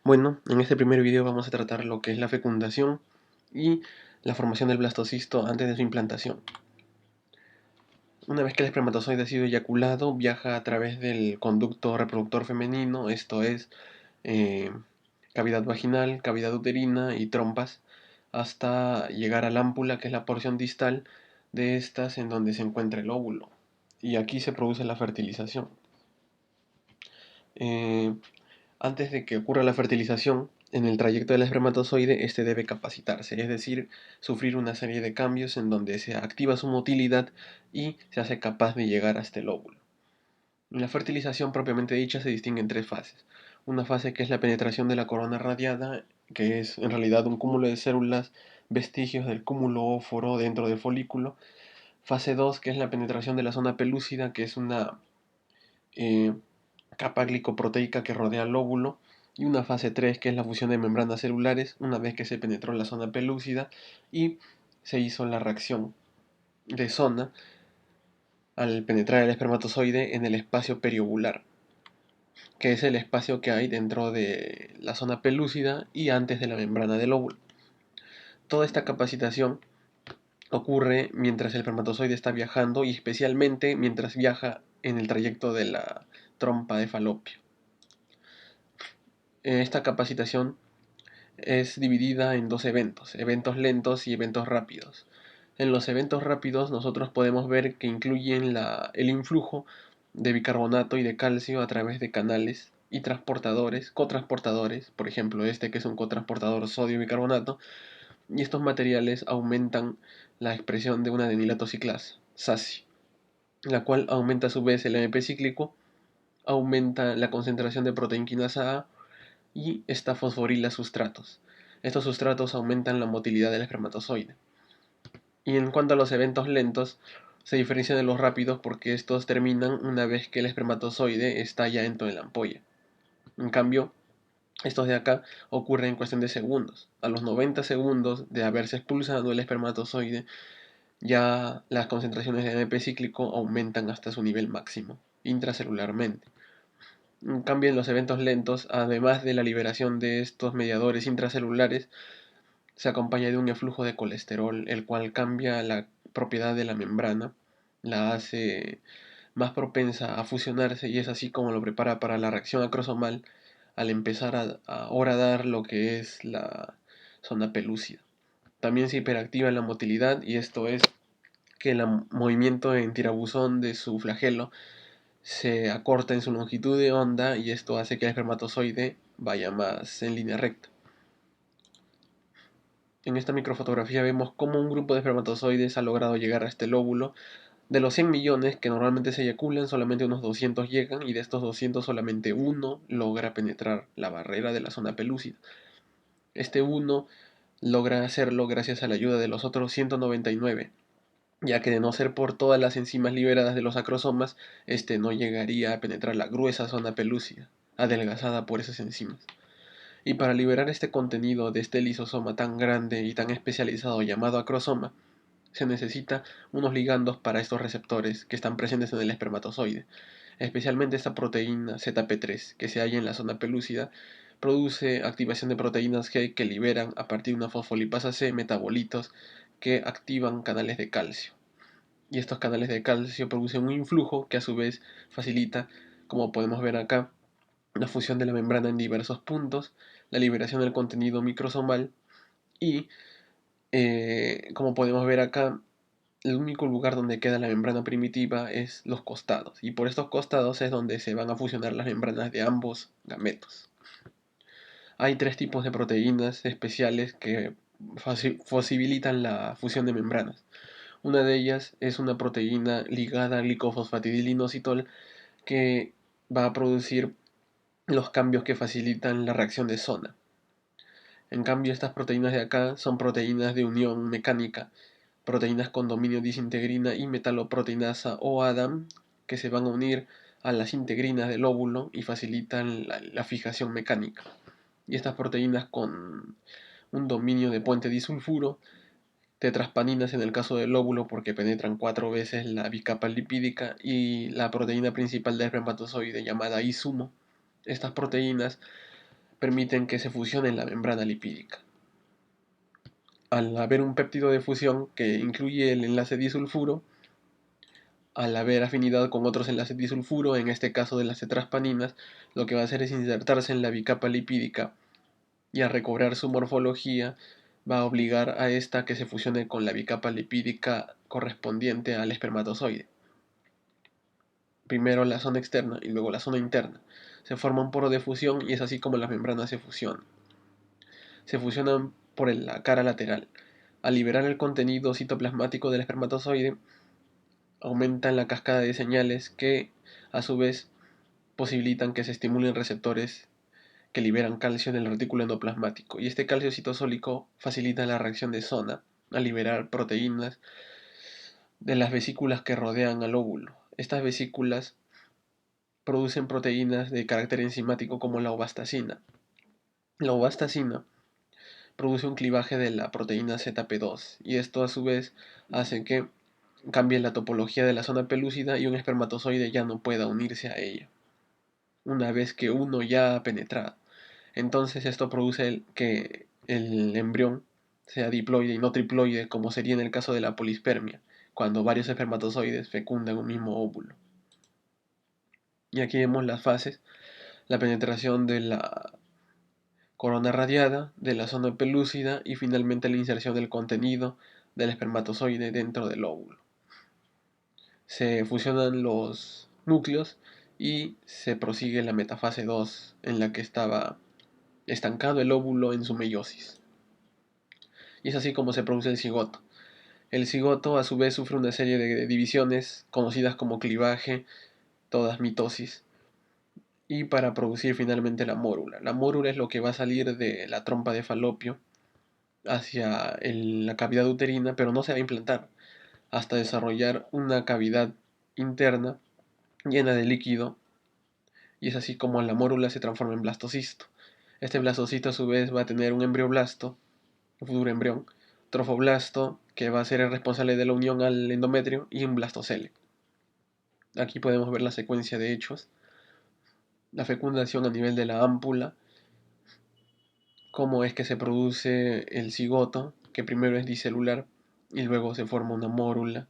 Bueno, en este primer video vamos a tratar lo que es la fecundación y la formación del blastocisto antes de su implantación. Una vez que el espermatozoide ha sido eyaculado, viaja a través del conducto reproductor femenino, esto es, eh, cavidad vaginal, cavidad uterina y trompas, hasta llegar al ámpula, que es la porción distal de estas en donde se encuentra el óvulo. Y aquí se produce la fertilización. Eh, Antes de que ocurra la fertilización, en el trayecto del espermatozoide, este debe capacitarse, es decir, sufrir una serie de cambios en donde se activa su motilidad y se hace capaz de llegar hasta el óvulo. La fertilización propiamente dicha se distingue en tres fases. Una fase que es la penetración de la corona radiada, que es en realidad un cúmulo de células, vestigios del cúmulo óforo dentro del folículo. Fase 2, que es la penetración de la zona pelúcida, que es una eh, capa glicoproteica que rodea el óvulo, y una fase 3 que es la fusión de membranas celulares una vez que se penetró la zona pelúcida y se hizo la reacción de zona al penetrar el espermatozoide en el espacio periovular, que es el espacio que hay dentro de la zona pelúcida y antes de la membrana del óvulo. Toda esta capacitación ocurre mientras el espermatozoide está viajando y especialmente mientras viaja en el trayecto de la trompa de falopio. Esta capacitación es dividida en dos eventos, eventos lentos y eventos rápidos. En los eventos rápidos nosotros podemos ver que incluyen el influjo de bicarbonato y de calcio a través de canales y transportadores, cotransportadores, por ejemplo este que es un cotransportador sodio-bicarbonato, y estos materiales aumentan la expresión de una adenilato ciclasa, SASI, la cual aumenta a su vez el AMP cíclico, aumenta la concentración de proteínquinasa A y esta fosforila sustratos. Estos sustratos aumentan la motilidad del espermatozoide. Y en cuanto a los eventos lentos, se diferencian de los rápidos porque estos terminan una vez que el espermatozoide está ya dentro de la ampolla. En cambio, estos de acá ocurren en cuestión de segundos. A los 90 segundos de haberse expulsado el espermatozoide, ya las concentraciones de AMP cíclico aumentan hasta su nivel máximo, intracelularmente. En cambio, en los eventos lentos, además de la liberación de estos mediadores intracelulares, se acompaña de un eflujo de colesterol, el cual cambia la propiedad de la membrana, la hace más propensa a fusionarse y es así como lo prepara para la reacción acrosomal al empezar a horadar lo que es la zona pelúcida. También se hiperactiva la motilidad y esto es que el movimiento en tirabuzón de su flagelo se acorta en su longitud de onda y esto hace que el espermatozoide vaya más en línea recta. En esta microfotografía vemos cómo un grupo de espermatozoides ha logrado llegar a este lóbulo. De los 100 millones que normalmente se eyaculan, solamente unos 200 llegan y de estos 200 solamente uno logra penetrar la barrera de la zona pelúcida. Este uno logra hacerlo gracias a la ayuda de los otros 199, ya que de no ser por todas las enzimas liberadas de los acrosomas, este no llegaría a penetrar la gruesa zona pelúcida, adelgazada por esas enzimas. Y para liberar este contenido de este lisosoma tan grande y tan especializado llamado acrosoma, se necesita unos ligandos para estos receptores que están presentes en el espermatozoide. Especialmente esta proteína ZP3 que se halla en la zona pelúcida produce activación de proteínas G que liberan a partir de una fosfolipasa C metabolitos que activan canales de calcio. Y estos canales de calcio producen un influjo que a su vez facilita, como podemos ver acá, la fusión de la membrana en diversos puntos, la liberación del contenido microsomal y, como podemos ver acá, el único lugar donde queda la membrana primitiva es los costados, y por estos costados es donde se van a fusionar las membranas de ambos gametos. Hay tres tipos de proteínas especiales que posibilitan la fusión de membranas. Una de ellas es una proteína ligada al glicofosfatidilinositol que va a producir los cambios que facilitan la reacción de zona. En cambio, estas proteínas de acá son proteínas de unión mecánica, proteínas con dominio disintegrina y metaloproteinasa o ADAM, que se van a unir a las integrinas del óvulo y facilitan la fijación mecánica. Y estas proteínas con un dominio de puente disulfuro, tetraspaninas en el caso del óvulo porque penetran 4 veces la bicapa lipídica y la proteína principal del espermatozoide llamada I sumo. Estas proteínas permiten que se fusione en la membrana lipídica. Al haber un péptido de fusión que incluye el enlace disulfuro, al haber afinidad con otros enlaces disulfuro, en este caso de las cetraspaninas, lo que va a hacer es insertarse en la bicapa lipídica y al recobrar su morfología va a obligar a esta que se fusione con la bicapa lipídica correspondiente al espermatozoide. Primero la zona externa y luego la zona interna. Se forma un poro de fusión y es así como las membranas se fusionan. Se fusionan por la cara lateral. Al liberar el contenido citoplasmático del espermatozoide, aumentan la cascada de señales que, a su vez, posibilitan que se estimulen receptores que liberan calcio en el retículo endoplasmático. Y este calcio citosólico facilita la reacción de zona al liberar proteínas de las vesículas que rodean al óvulo. Estas vesículas producen proteínas de carácter enzimático como la ovastacina. La ovastacina produce un clivaje de la proteína ZP2 y esto a su vez hace que cambie la topología de la zona pelúcida y un espermatozoide ya no pueda unirse a ella, una vez que uno ya ha penetrado. Entonces esto produce que el embrión sea diploide y no triploide, como sería en el caso de la polispermia, cuando varios espermatozoides fecundan un mismo óvulo. Y aquí vemos las fases: la penetración de la corona radiada, de la zona pelúcida y finalmente la inserción del contenido del espermatozoide dentro del óvulo. Se fusionan los núcleos y se prosigue la metafase 2, en la que estaba estancado el óvulo en su meiosis. Y es así como se produce el cigoto. El cigoto a su vez sufre una serie de divisiones conocidas como clivaje, todas mitosis, y para producir finalmente la mórula. La mórula es lo que va a salir de la trompa de Falopio hacia la cavidad uterina, pero no se va a implantar hasta desarrollar una cavidad interna llena de líquido, y es así como la mórula se transforma en blastocisto. Este blastocisto a su vez va a tener un embrioblasto, un futuro embrión, trofoblasto, que va a ser el responsable de la unión al endometrio, y un blastocele. Aquí podemos ver la secuencia de hechos: la fecundación a nivel de la ámpula, cómo es que se produce el cigoto, que primero es dicelular y luego se forma una mórula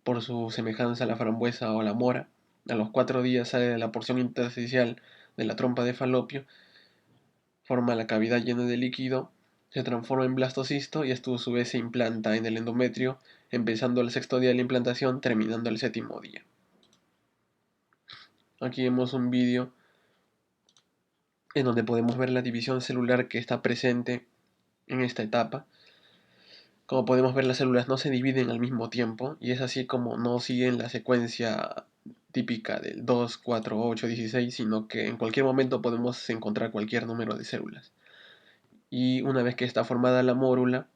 por su semejanza a la frambuesa o a la mora. A los 4 días sale de la porción intersticial de la trompa de Falopio, forma la cavidad llena de líquido, se transforma en blastocisto y esto a su vez se implanta en el endometrio, empezando el 6.º día de la implantación, terminando el 7.º día. Aquí vemos un vídeo en donde podemos ver la división celular que está presente en esta etapa. Como podemos ver, las células no se dividen al mismo tiempo y es así como no siguen la secuencia típica del 2, 4, 8, 16, sino que en cualquier momento podemos encontrar cualquier número de células. Y una vez que está formada la mórula,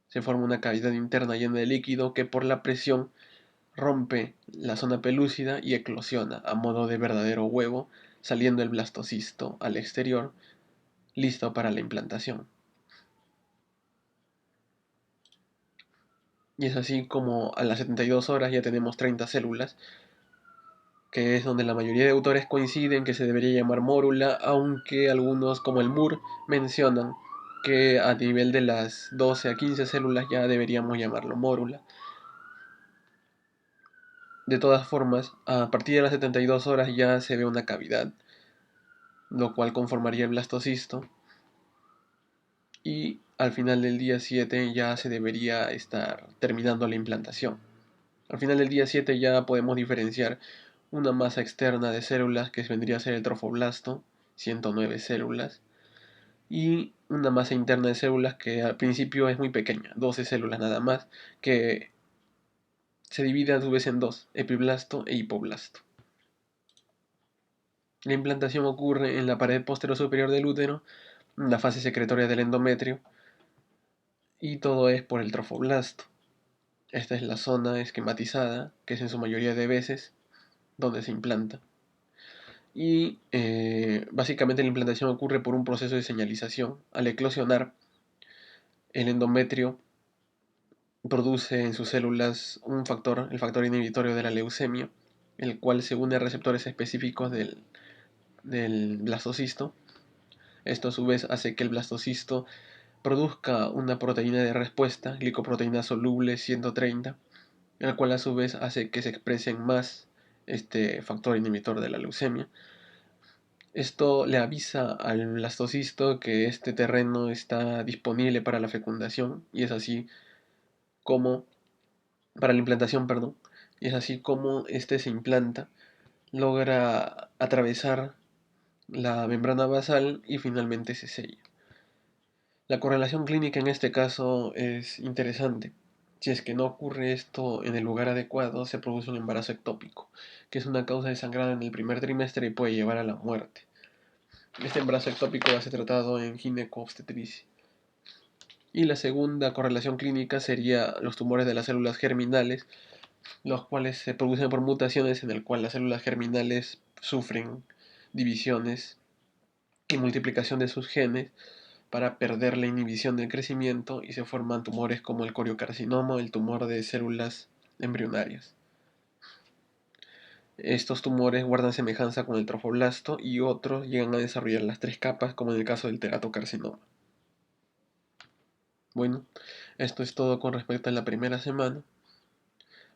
se forma una cavidad interna llena de líquido que por la presión rompe la zona pelúcida y eclosiona a modo de verdadero huevo, saliendo el blastocisto al exterior, listo para la implantación. Y es así como a las 72 horas ya tenemos 30 células, que es donde la mayoría de autores coinciden que se debería llamar mórula, aunque algunos, como el Moore, mencionan que a nivel de las 12 a 15 células ya deberíamos llamarlo mórula. De todas formas, a partir de las 72 horas ya se ve una cavidad, lo cual conformaría el blastocisto, y al final del día 7 ya se debería estar terminando la implantación. Al final del día 7 ya podemos diferenciar una masa externa de células que vendría a ser el trofoblasto, 109 células, y una masa interna de células que al principio es muy pequeña, 12 células nada más, que se divide a su vez en dos: epiblasto e hipoblasto. La implantación ocurre en la pared posterior superior del útero, en la fase secretoria del endometrio, y todo es por el trofoblasto. Esta es la zona esquematizada, que es en su mayoría de veces donde se implanta. Y básicamente la implantación ocurre por un proceso de señalización. Al eclosionar, el endometrio produce en sus células un factor, el factor inhibitorio de la leucemia, el cual se une a receptores específicos del blastocisto Esto a su vez hace que el blastocisto produzca una proteína de respuesta, glicoproteína soluble 130, el cual a su vez hace que se expresen más este factor inhibitor de la leucemia. Esto le avisa al blastocisto que este terreno está disponible para la fecundación y es así como, para la implantación, perdón, y es así como este se implanta, logra atravesar la membrana basal y finalmente se sella. La correlación clínica en este caso es interesante. Si es que no ocurre esto en el lugar adecuado, se produce un embarazo ectópico, que es una causa de sangrado en el primer trimestre y puede llevar a la muerte. Este embarazo ectópico va a ser tratado en gineco-obstetricia. Y la segunda correlación clínica sería los tumores de las células germinales, los cuales se producen por mutaciones en el cual las células germinales sufren divisiones y multiplicación de sus genes para perder la inhibición del crecimiento y se forman tumores como el coriocarcinoma o el tumor de células embrionarias. Estos tumores guardan semejanza con el trofoblasto y otros llegan a desarrollar las tres capas como en el caso del teratocarcinoma. Bueno, esto es todo con respecto a la primera semana.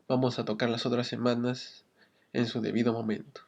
Vamos a tocar las otras semanas en su debido momento.